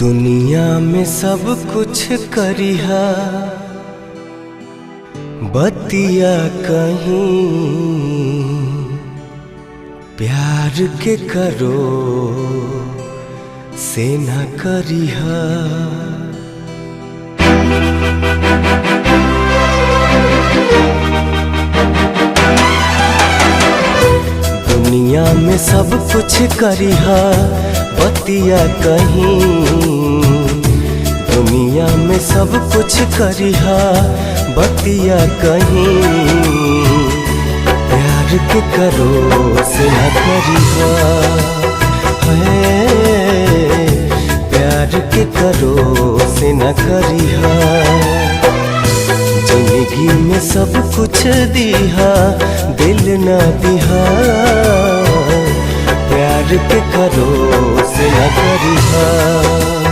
दुनिया में सब कुछ करिहा बतिया कहीं प्यार के करो से न करिहा। दुनिया में सब कुछ करिहा बतिया कहीं, दुनिया में सब कुछ करिहा बतिया कहीं प्यार के करो से न करिहा। प्यार के करो से न करिहा। जिंदगी में सब कुछ दिहा दिल न दिहा, प्यार के करो से न करिहा।